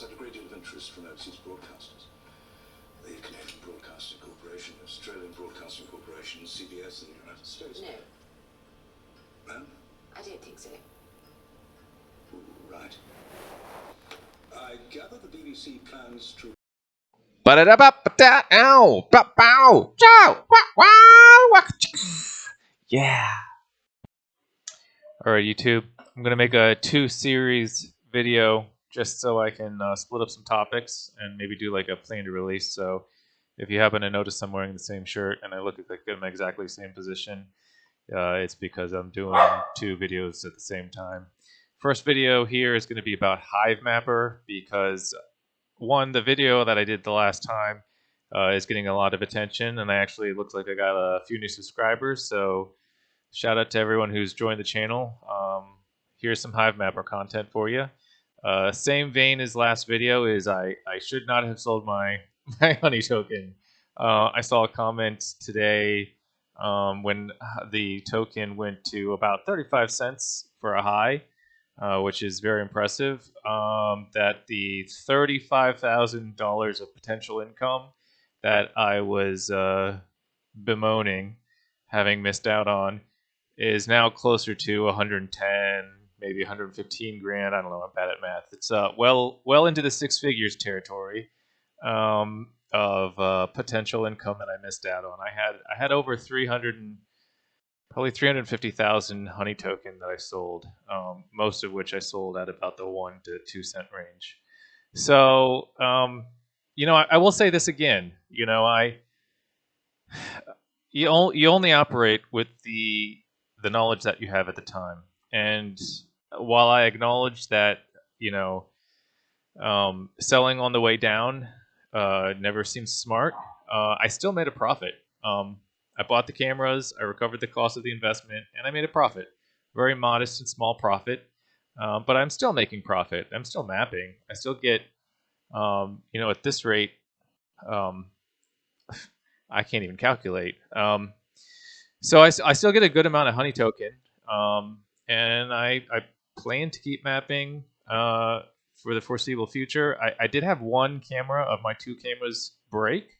has had a great deal of interest from overseas broadcasters. The Canadian Broadcasting Corporation, Australian Broadcasting Corporation, CBS in the United States. No. Ma'am? I don't think so. Right. I gather the BBC plans to... Yeah. Alright, YouTube. I'm going to make a 2-series video just so I can split up some topics and maybe do like a plan to release. So if you happen to notice I'm wearing the same shirt and I look like I'm exactly the same position, it's because I'm doing 2 videos at the same time. First video here is going to be about Hivemapper because, one, the video that I did the last time is getting a lot of attention, and it looks like I got a few new subscribers, so shout out to everyone who's joined the channel. Here's some Hivemapper content for you. Same vein as last video is I should not have sold my honey token. I saw a comment today when the token went to about 35 cents for a high, which is very impressive, that the $35,000 of potential income that I was bemoaning having missed out on is now closer to 110, maybe 115 grand. I don't know. I'm bad at math. It's well into the 6 figures territory of potential income that I missed out on. I had over 350,000 honey token that I sold, most of which I sold at about the 1 to 2 cent range. So, I will say this again. You only operate with the knowledge that you have at the time. And while I acknowledge that, selling on the way down never seems smart, I still made a profit. I bought the cameras, I recovered the cost of the investment, and I made a profit. Very modest and small profit, but I'm still making profit. I'm still mapping. I still get, at this rate, I can't even calculate. So I still get a good amount of honey token, and I plan to keep mapping for the foreseeable future. I did have one camera of my 2 cameras break.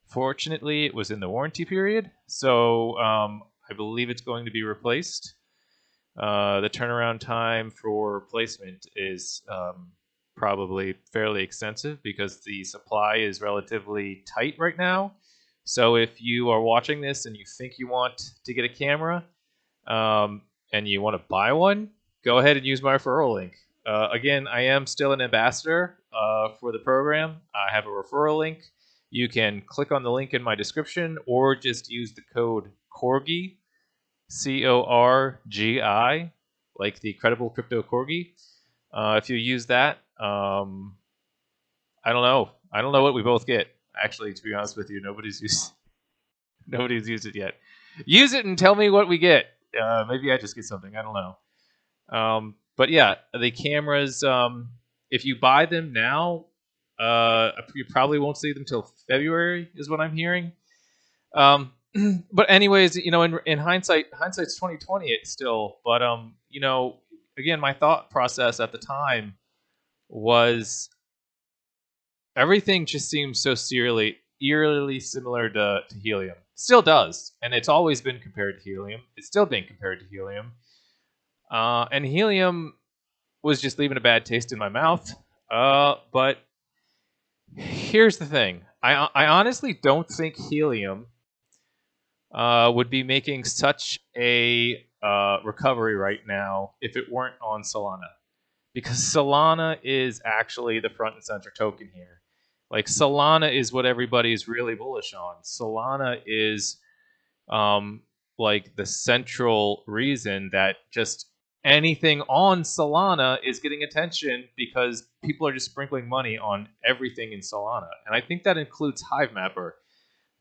Fortunately, it was in the warranty period, so I believe it's going to be replaced. The turnaround time for replacement is probably fairly extensive because the supply is relatively tight right now. So if you are watching this and you think you want to get a camera and you want to buy one, go ahead and use my referral link. Again, I am still an ambassador for the program. I have a referral link. You can click on the link in my description or just use the code Corgi, Corgi, like the credible crypto Corgi. If you use that, I don't know. I don't know what we both get. Actually, to be honest with you, nobody's used it yet. Use it and tell me what we get. Maybe I just get something. I don't know. But yeah, the cameras, if you buy them now, you probably won't see them till February, is what I'm hearing. But anyways, in hindsight's 2020. It's still, but again, my thought process at the time was everything just seems so eerily similar to helium. Still does, and it's always been compared to helium. It's still being compared to helium, and helium was just leaving a bad taste in my mouth. But here's the thing. I honestly don't think helium would be making such a recovery right now if it weren't on Solana. Because Solana is actually the front and center token here. Like, Solana is what everybody is really bullish on. Solana is like the central reason that just anything on Solana is getting attention because people are just sprinkling money on everything in Solana. And I think that includes Hivemapper.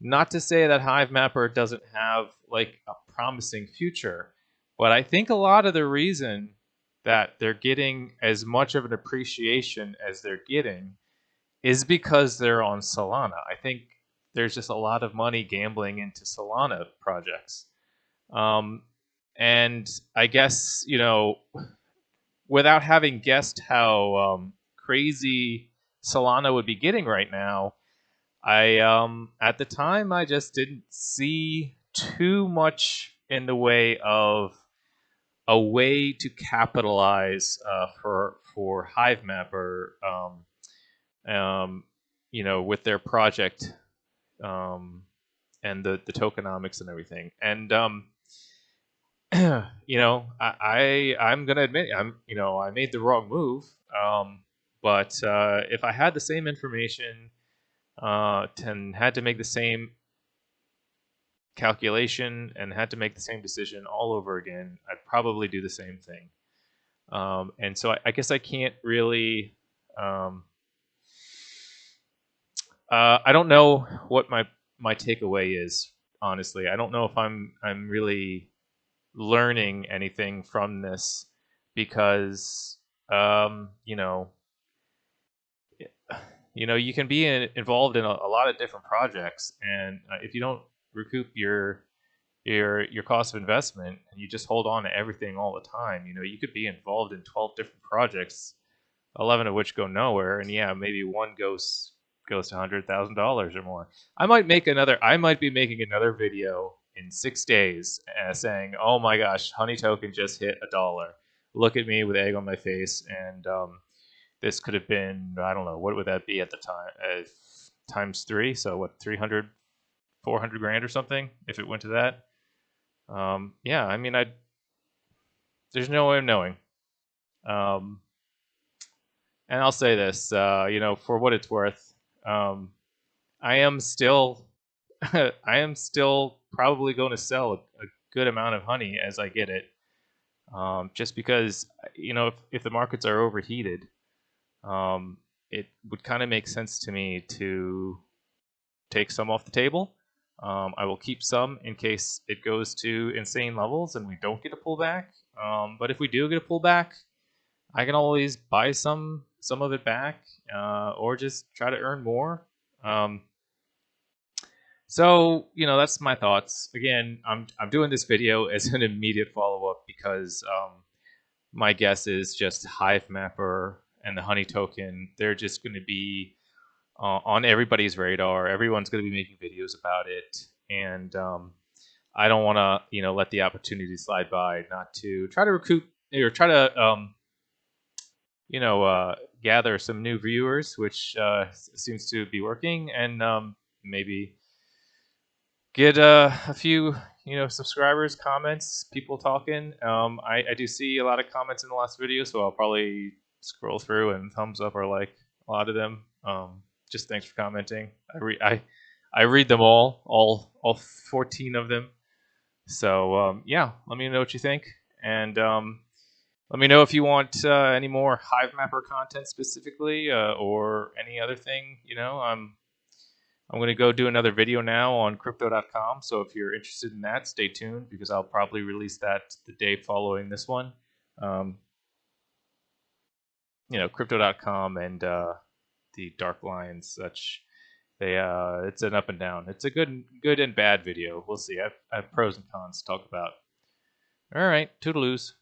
Not to say that Hivemapper doesn't have like a promising future, but I think a lot of the reason that they're getting as much of an appreciation as they're getting is because they're on Solana. I think there's just a lot of money gambling into Solana projects. And I guess, without having guessed how crazy Solana would be getting right now, I at the time I just didn't see too much in the way of a way to capitalize for Hivemapper, with their project, and the tokenomics and everything. And I'm gonna admit I made the wrong move. But if I had the same information, and had to make the same calculation and had to make the same decision all over again, I'd probably do the same thing. And so I guess I can't really. I don't know what my takeaway is. Honestly, I don't know if I'm really learning anything from this, because you can be involved in a lot of different projects, and if you don't recoup your cost of investment and you just hold on to everything all the time, you could be involved in 12 different projects, 11 of which go nowhere, and yeah, maybe one goes to $100,000 or more. I might be making another video in 6 days, saying, "Oh my gosh, Honey Token just hit $1. Look at me with egg on my face," and this could have been, I don't know, what would that be at the time? Times 3, so what, 300, 400 grand or something if it went to that. Yeah, I mean, there's no way of knowing. And I'll say this, for what it's worth, I am still probably going to sell a good amount of honey as I get it, just because if the markets are overheated, it would kind of make sense to me to take some off the table. I will keep some in case it goes to insane levels and we don't get a pullback. But if we do get a pullback, I can always buy some of it back, or just try to earn more. So that's my thoughts. Again, I'm doing this video as an immediate follow-up because my guess is just Hivemapper and the Honey Token, they're just going to be on everybody's radar. Everyone's going to be making videos about it, and I don't want to let the opportunity slide by not to try to recoup or try to gather some new viewers, which seems to be working, and maybe get a few subscribers, comments, people talking. I do see a lot of comments in the last video, so I'll probably scroll through and thumbs up or like a lot of them. Just thanks for commenting. I read them all 14 of them. So yeah, let me know what you think, and let me know if you want any more Hivemapper content specifically, or any other thing. I'm going to go do another video now on crypto.com, so if you're interested in that, stay tuned, because I'll probably release that the day following this one. Crypto.com and the dark lines, such, it's an up and down. It's a good and bad video. We'll see. I have pros and cons to talk about. All right, toodaloos.